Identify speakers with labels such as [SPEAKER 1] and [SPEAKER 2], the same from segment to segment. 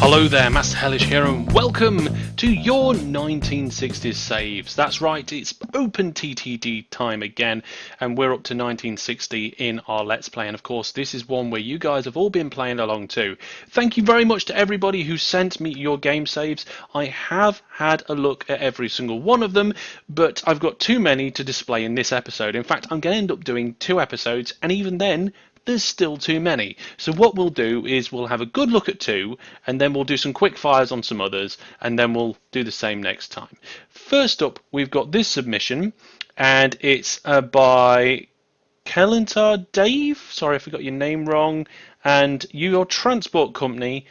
[SPEAKER 1] Hello there, Master Hellish here, and welcome to your 1960s saves. That's right, it's OpenTTD time again, and we're up to 1960 in our Let's Play, and of course this is one where you guys have all been playing along too. Thank you very much to everybody who sent me your game saves. I have had a look at every single one of them, but I've got too many to display in this episode. In fact, I'm going to end up doing 2 episodes, and even then, there's still too many. So what we'll do is we'll have a good look at 2, and then we'll do some quick fires on some others, and then we'll do the same next time. First up, we've got this submission, and it's by Kellentar Dave. Sorry if I got your name wrong. And your transport company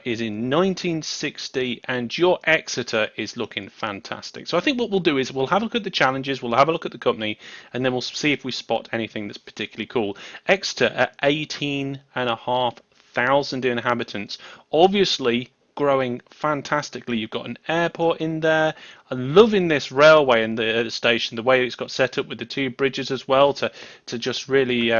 [SPEAKER 1] is in 1960, and your Exeter is looking fantastic. So I think what we'll do is we'll have a look at the challenges, we'll have a look at the company, and then we'll see if we spot anything that's particularly cool. Exeter at 18,500 inhabitants, obviously growing fantastically. You've got an airport in there. I'm loving this railway in the station, the way it's got set up with the 2 bridges as well to just really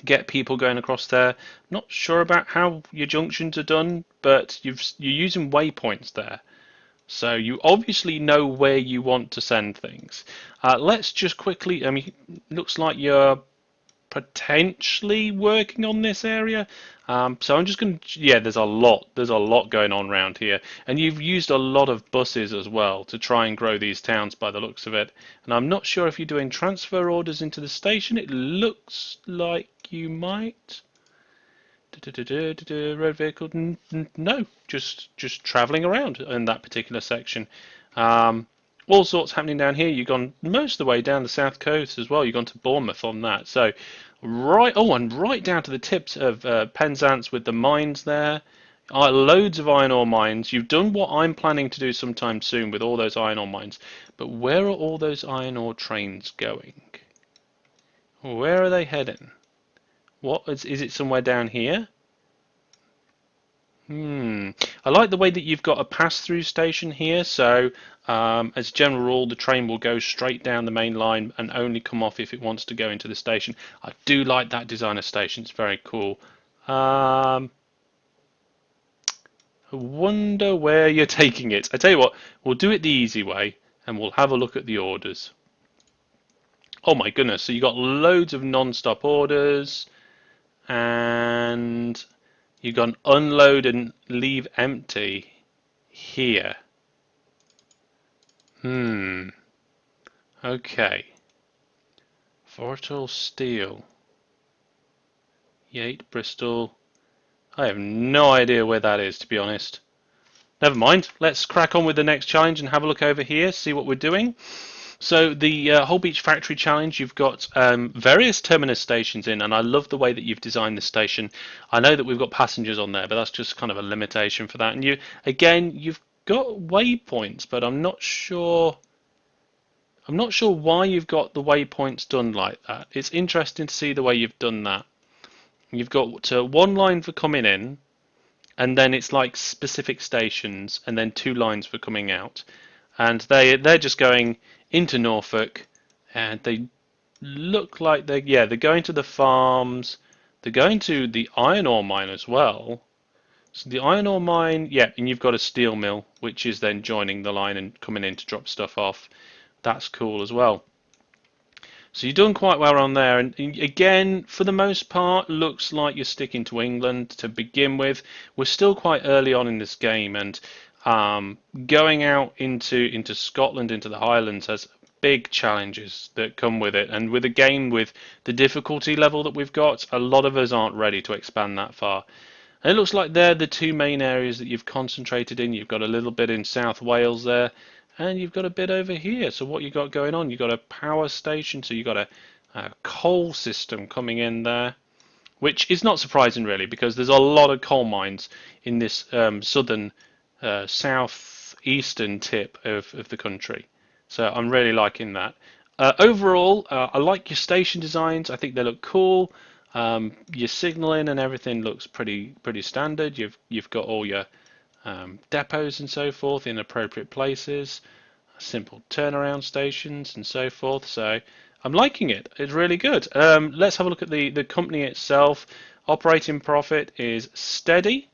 [SPEAKER 1] get people going across there. Not sure about how your junctions are done, but you're using waypoints there, so you obviously know where you want to send things. Let's just quickly, looks like you're potentially working on this area, so I'm just going to, yeah, there's a lot going on around here, and you've used a lot of buses as well to try and grow these towns by the looks of it. And I'm not sure if you're doing transfer orders into the station. It looks like you might. Road vehicle, no, just traveling around in that particular section. All sorts happening down here. You've gone most of the way down the south coast as well. You've gone to Bournemouth on that. So right, oh, and right down to the tips of Penzance with the mines there. Loads of iron ore mines. You've done what I'm planning to do sometime soon with all those iron ore mines. But where are all those iron ore trains going? Where are they heading? What is it somewhere down here? I like the way that you've got a pass-through station here, so as a general rule the train will go straight down the main line and only come off if it wants to go into the station. I do like that design of station, it's very cool. I wonder where you're taking it. I tell you what, we'll do it the easy way and we'll have a look at the orders. Oh my goodness, so you got loads of non-stop orders, and you got an unload and leave empty here. Okay. Vortal Steel. Yate, Bristol. I have no idea where that is, to be honest. Never mind. Let's crack on with the next challenge and have a look over here, see what we're doing. So the Whole Beach Factory Challenge, you've got various terminus stations in, and I love the way that you've designed the station. I know that we've got passengers on there, but that's just kind of a limitation for that. And you've got waypoints, but I'm not sure why you've got the waypoints done like that. It's interesting to see the way you've done that. You've got one line for coming in, and then it's like specific stations, and then 2 lines for coming out. And they're just going into Norfolk, and they look like they're going to the farms. They're going to the iron ore mine as well. So the iron ore mine, yeah, and you've got a steel mill, which is then joining the line and coming in to drop stuff off. That's cool as well. So you're doing quite well on there, and again, for the most part, looks like you're sticking to England to begin with. We're still quite early on in this game, and going out into Scotland, into the Highlands, has big challenges that come with it. And with a game with the difficulty level that we've got, a lot of us aren't ready to expand that far. And it looks like they're the 2 main areas that you've concentrated in. You've got a little bit in South Wales there, and you've got a bit over here. So what you've got going on, you've got a power station, so you've got a coal system coming in there, which is not surprising really, because there's a lot of coal mines in this southern southeastern tip of the country. So I'm really liking that. Overall, I like your station designs. I think they look cool. Your signalling and everything looks pretty standard. You've got all your depots and so forth in appropriate places, simple turnaround stations and so forth. So I'm liking it. It's really good. Let's have a look at the company itself. Operating profit is steady.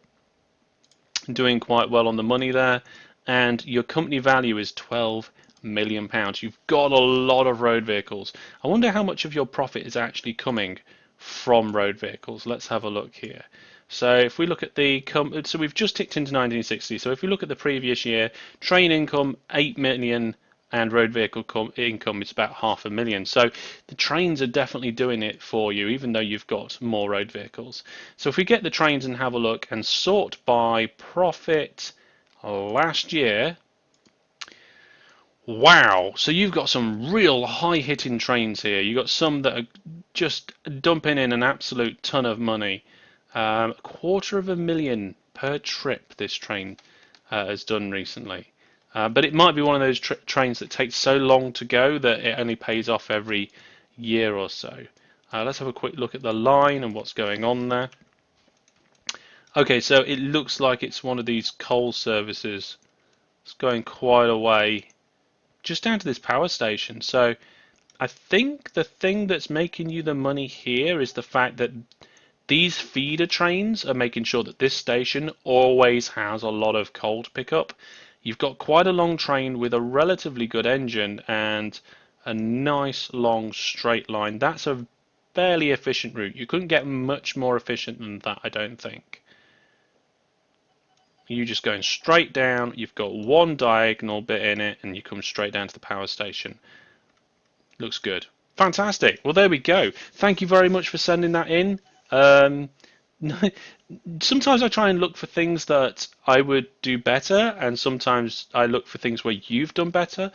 [SPEAKER 1] doing quite well on the money there, and your company value is £12 million. You've got a lot of road vehicles. I wonder how much of your profit is actually coming from road vehicles. Let's have a look here. So if we look at the so we've just ticked into 1960. So if we look at the previous year, train income 8 million and road vehicle income is about 500,000. So the trains are definitely doing it for you, even though you've got more road vehicles. So if we get the trains and have a look and sort by profit last year, wow, so you've got some real high-hitting trains here. You've got some that are just dumping in an absolute ton of money. £250,000 per trip this train has done recently. But it might be one of those trains that takes so long to go that it only pays off every year or so. Let's have a quick look at the line and what's going on there. Okay, so it looks like it's one of these coal services. It's going quite a way just down to this power station. So I think the thing that's making you the money here is the fact that these feeder trains are making sure that this station always has a lot of coal to pick up. You've got quite a long train with a relatively good engine and a nice long straight line. That's a fairly efficient route. You couldn't get much more efficient than that, I don't think. You just going straight down, you've got one diagonal bit in it, and you come straight down to the power station. Looks good. Fantastic. Well, there we go. Thank you very much for sending that in. Um, sometimes I try and look for things that I would do better, and sometimes I look for things where you've done better.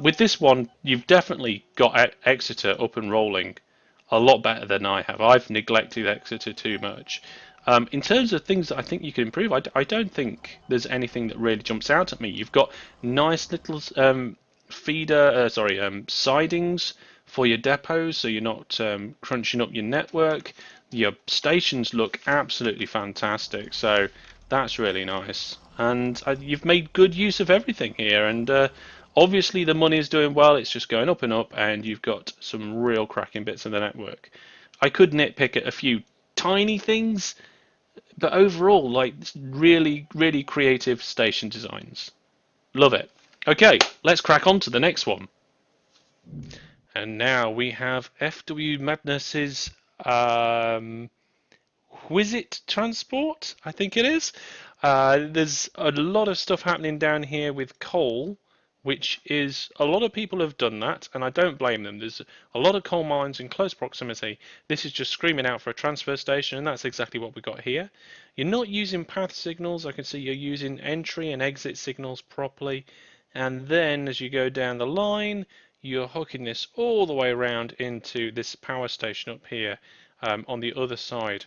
[SPEAKER 1] With this one, you've definitely got Exeter up and rolling a lot better than I have. I've neglected Exeter too much. In terms of things that I think you can improve, I don't think there's anything that really jumps out at me. You've got nice little sidings for your depots, so you're not crunching up your network. Your stations look absolutely fantastic, so that's really nice. And you've made good use of everything here, and obviously the money is doing well. It's just going up and up, and you've got some real cracking bits of the network. I could nitpick at a few tiny things, but overall, like really, really creative station designs. Love it. Okay, let's crack on to the next one. And now we have FW Madness's Quizit Transport, I think it is. There's a lot of stuff happening down here with coal, which is a lot of people have done that, and I don't blame them. There's a lot of coal mines in close proximity. This is just screaming out for a transfer station, and that's exactly what we got here. You're not using path signals. I can see you're using entry and exit signals properly. And then as you go down the line, you're hooking this all the way around into this power station up here on the other side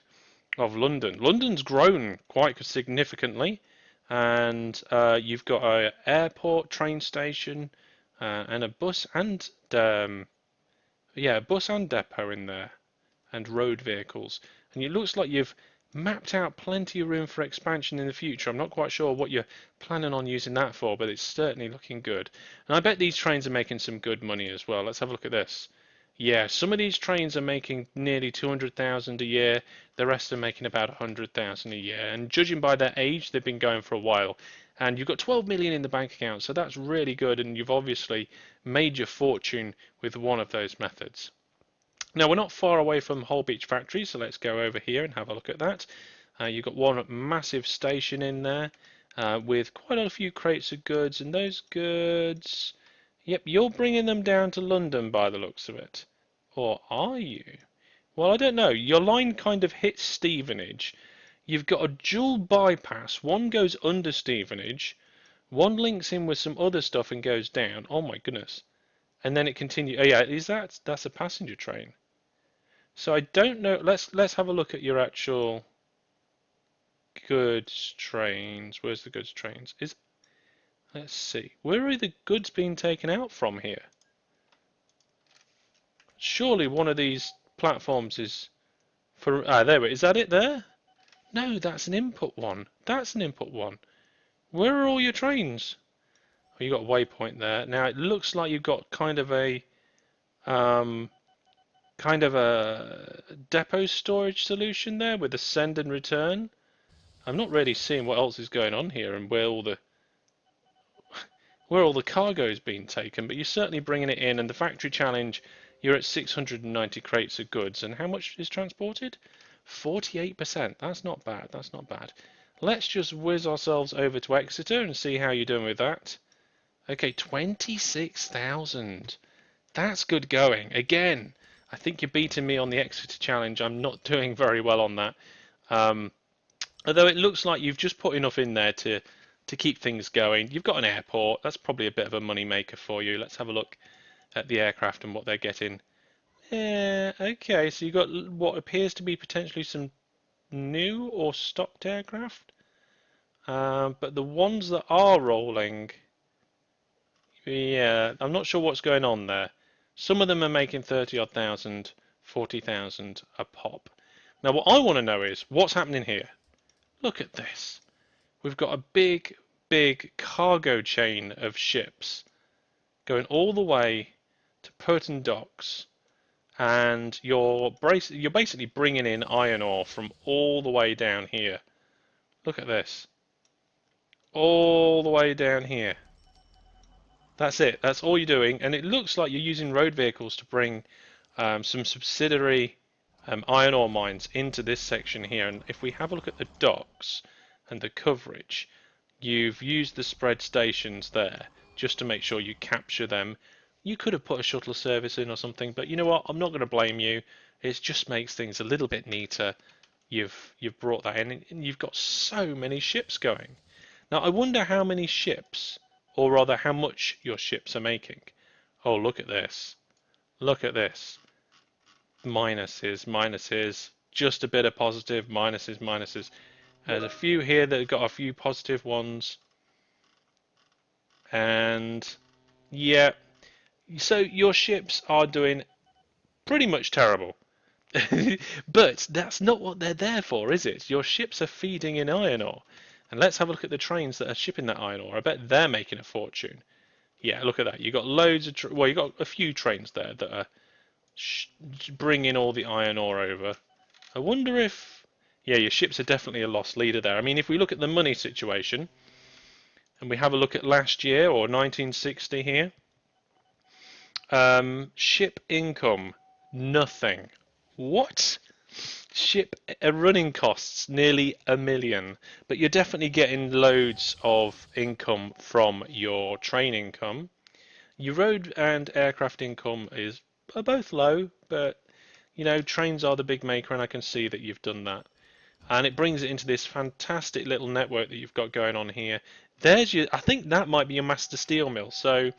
[SPEAKER 1] of London. London's grown quite significantly, and you've got a airport, train station, and a bus and bus and depot in there, and road vehicles. And it looks like you've mapped out plenty of room for expansion in the future. I'm not quite sure what you're planning on using that for, but it's certainly looking good. And I bet these trains are making some good money as well. Let's have a look at this. Yeah, some of these trains are making nearly 200,000 a year. The rest are making about 100,000 a year. And judging by their age, they've been going for a while. And you've got 12 million in the bank account, so that's really good. And you've obviously made your fortune with one of those methods. Now we're not far away from Holbeach factory, so let's go over here and have a look at that. You've got one massive station in there with quite a few crates of goods, and those goods, yep, you're bringing them down to London by the looks of it. Or are you? Well, I don't know. Your line kind of hits Stevenage. You've got a dual bypass. One goes under Stevenage, one links in with some other stuff and goes down. Oh my goodness. And then it continues. Oh yeah, that's a passenger train. So I don't know. Let's have a look at your actual goods trains. Where's the goods trains? Let's see. Where are the goods being taken out from here? Surely one of these platforms is for. There it is. Is that it there? No, that's an input one. That's an input one. Where are all your trains? Oh, you got Waypoint there. Now it looks like you've got um, kind of a depot storage solution there with a send and return. I'm not really seeing what else is going on here and where all the cargo is being taken, but you're certainly bringing it in. And the factory challenge, you're at 690 crates of goods. And how much is transported? 48%. That's not bad. That's not bad. Let's just whiz ourselves over to Exeter and see how you're doing with that. Okay, 26,000. That's good going. Again, I think you're beating me on the Exeter challenge. I'm not doing very well on that. Although it looks like you've just put enough in there to keep things going. You've got an airport. That's probably a bit of a money maker for you. Let's have a look at the aircraft and what they're getting. Yeah, okay, so you've got what appears to be potentially some new or stocked aircraft. But the ones that are rolling, yeah, I'm not sure what's going on there. Some of them are making 30 odd thousand, 40,000 a pop. Now what I want to know is what's happening here. Look at this. We've got a big cargo chain of ships going all the way to Purton Docks, and you're basically bringing in iron ore from all the way down here. Look at this. All the way down here. That's it. That's all you're doing, and it looks like you're using road vehicles to bring some subsidiary iron ore mines into this section here. And if we have a look at the docks and the coverage, you've used the spread stations there just to make sure you capture them. You could have put a shuttle service in or something, but you know what? I'm not going to blame you. It just makes things a little bit neater. You've brought that in, and you've got so many ships going. Now I wonder how many ships, or rather how much your ships are making. Oh, look at this. Look at this. Minuses, minuses, just a bit of positive, minuses, minuses. There's a few here that have got a few positive ones. And yeah, so your ships are doing pretty much terrible. But that's not what they're there for, is it? Your ships are feeding in iron ore. And let's have a look at the trains that are shipping that iron ore. I bet they're making a fortune. Yeah, look at that. You've got loads of, well, you've got a few trains there that are bringing all the iron ore over. I wonder if, yeah, your ships are definitely a lost leader there. I mean, if we look at the money situation, and we have a look at last year, or 1960 here, ship income, nothing. What? Ship running costs nearly $1 million, but you're definitely getting loads of income from your train income. Your road and aircraft income are both low, but you know trains are the big maker, and I can see that you've done that. And it brings it into this fantastic little network that you've got going on here. There's your, I think that might be your master steel mill. So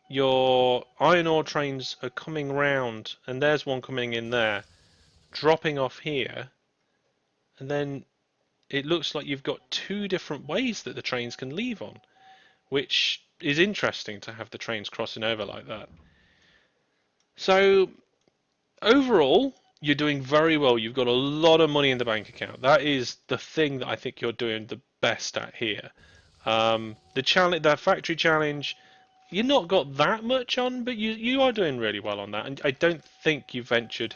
[SPEAKER 1] your iron ore trains are coming round, and there's one coming in there, dropping off here, and then it looks like you've got two different ways that the trains can leave on, which is interesting to have the trains crossing over like that. So overall, you're doing very well. You've got a lot of money in the bank account. That is the thing that I think you're doing the best at here. The challenge, that factory challenge, you've not got that much on, but you are doing really well on that. And I don't think you ventured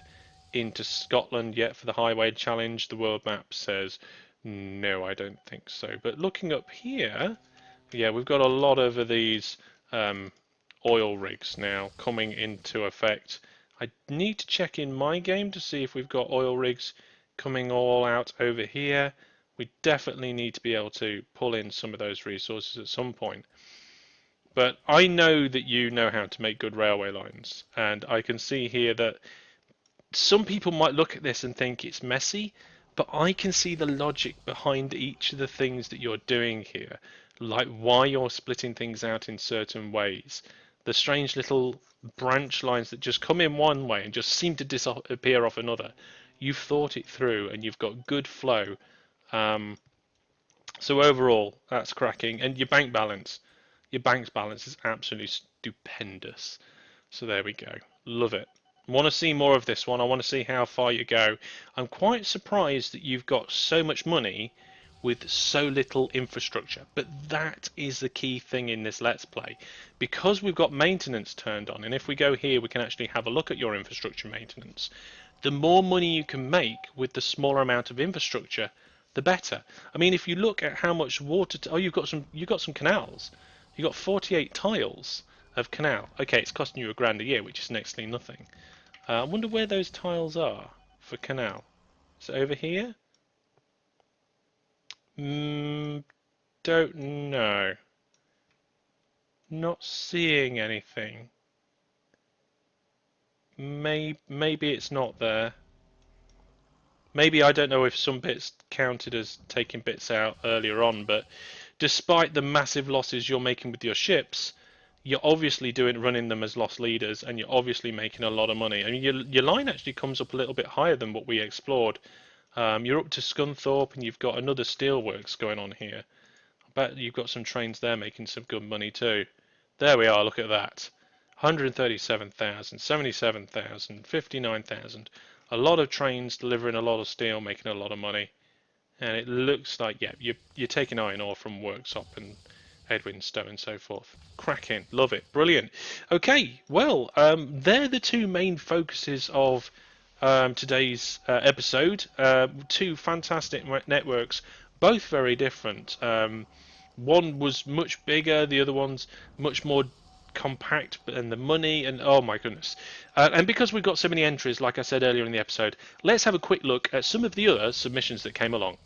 [SPEAKER 1] into Scotland yet for the highway challenge. The world map says no, I don't think so. But looking up here, yeah, we've got a lot of these oil rigs now coming into effect. I need to check in my game to see if we've got oil rigs coming all out over here. We definitely need to be able to pull in some of those resources at some point. But I know that you know how to make good railway lines, and I can see here that some people might look at this and think it's messy, but I can see the logic behind each of the things that you're doing here, like why you're splitting things out in certain ways. The strange little branch lines that just come in one way and just seem to disappear off another. You've thought it through and you've got good flow. So overall, that's cracking. And your bank balance. Your bank's balance is absolutely stupendous. So there we go. Love it. Want to see more of this one. I want to see how far you go. I'm quite surprised that you've got so much money with so little infrastructure. But that is the key thing in this Let's Play. Because we've got maintenance turned on, and if we go here we can actually have a look at your infrastructure maintenance. The more money you can make with the smaller amount of infrastructure, the better. I mean, if you look at how much water, oh, you've got some canals. You've got 48 tiles of canal. Okay, it's costing you £1 grand a year, which is next to nothing. I wonder where those tiles are for canal. Is it over here? Don't know. Not seeing anything. Maybe it's not there. Maybe I don't know if some bits counted as taking bits out earlier on, but despite the massive losses you're making with your ships, you're obviously running them as loss leaders, and you're obviously making a lot of money. I mean, your line actually comes up a little bit higher than what we explored. You're up to Scunthorpe, and you've got another steelworks going on here. I bet you've got some trains there making some good money too. There we are, look at that. 137,000, 77,000, 59,000. A lot of trains delivering a lot of steel, making a lot of money. And it looks like, yeah, you're taking iron ore from Worksop and Edwinstowe and so forth. Cracking, love it, brilliant. Okay, well, they're the two main focuses of today's episode. Two fantastic networks, both very different. One was much bigger, the other one's much more compact, and the money, and oh my goodness. And because we've got so many entries, like I said earlier in the episode, let's have a quick look at some of the other submissions that came along.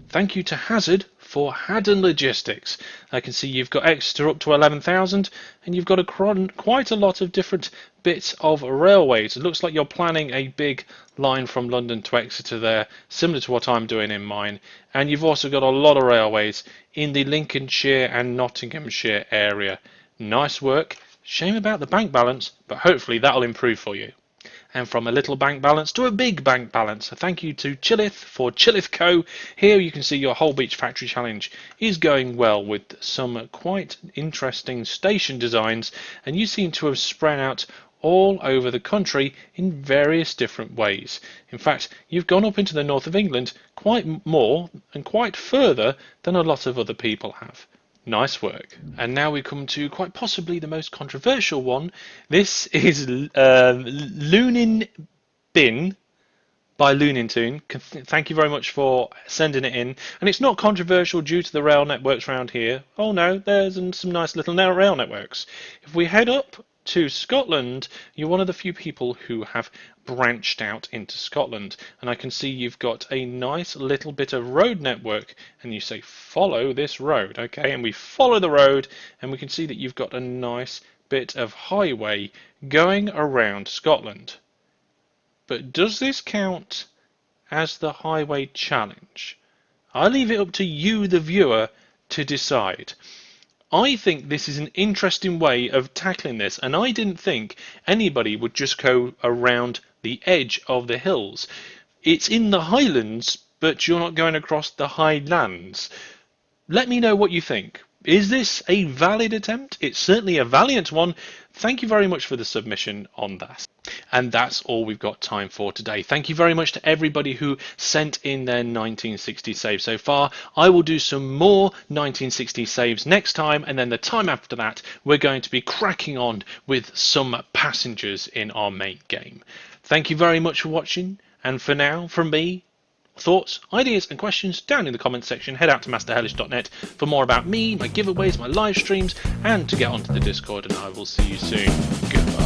[SPEAKER 1] Thank you to Hazard for Haddon Logistics. I can see you've got Exeter up to 11,000, and you've got quite a lot of different bits of railways. It looks like you're planning a big line from London to Exeter there, similar to what I'm doing in mine. And you've also got a lot of railways in the Lincolnshire and Nottinghamshire area. Nice work. Shame about the bank balance, but hopefully that'll improve for you. And from a little bank balance to a big bank balance. So thank you to Chillith for Chillith Co. Here you can see your Whole Beach Factory Challenge is going well with some quite interesting station designs, and you seem to have spread out all over the country in various different ways. In fact, you've gone up into the north of England quite more and quite further than a lot of other people have. Nice work. And now we come to quite possibly the most controversial one. This is Loonin Bin by Looningtoon. Thank you very much for sending it in. And it's not controversial due to the rail networks around here. Oh no, there's some nice little rail networks. If we head up to Scotland, you're one of the few people who have branched out into Scotland, and I can see you've got a nice little bit of road network, and you say follow this road. Okay, and we follow the road, and we can see that you've got a nice bit of highway going around Scotland. But does this count as the highway challenge? I leave it up to you, the viewer, to decide. I think this is an interesting way of tackling this, and I didn't think anybody would just go around the edge of the hills. It's in the Highlands, but you're not going across the Highlands. Let me know what you think. Is this a valid attempt? It's certainly a valiant one. Thank you very much for the submission on that. And that's all we've got time for today. Thank you very much to everybody who sent in their 1960 saves so far. I will do some more 1960 saves next time, and then the time after that we're going to be cracking on with some passengers in our main game. Thank you very much for watching, and for now, from me, thoughts, ideas and questions down in the comments section. Head out to masterhellish.net for more about me, my giveaways, my live streams, and to get onto the Discord, and I will see you soon. Goodbye.